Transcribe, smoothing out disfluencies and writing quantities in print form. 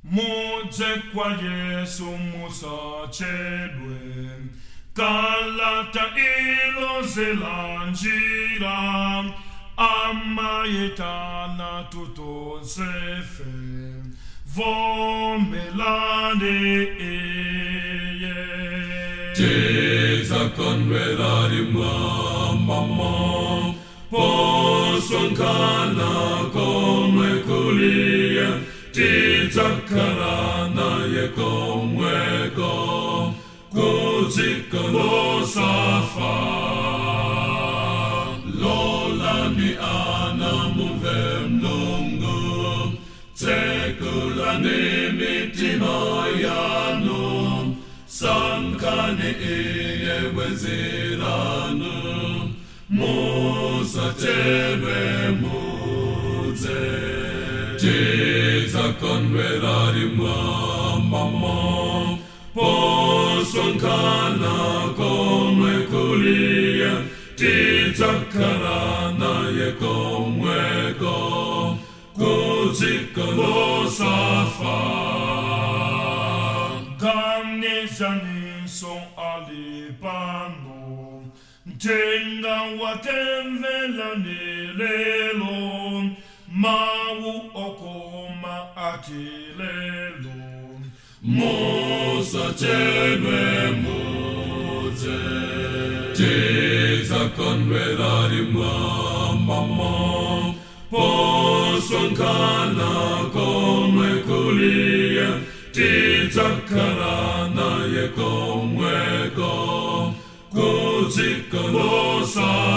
Muje kwa Yesu musachedwe, kalata ilozela njira, amayetana tutonsefe, vomelane eye. Teza konverari mama, posonkana come kulia, Tizakarana yekomweko, kuziko safa. Lola ni ana muvemlungu, tekula ni mitima yanu, sankane iye weziranu, musa tebe muze. Teza konverari mama, posonkana come kulia, tizakarana yekomweko, kuziko safa. Ganizani son alipano, tenga watemvela nilelo, Mawu okoma atilelo, Musa chedwe muze. Teza konverari mama, posonkana come kulia, tizakarana yekomweko, kuziko safa.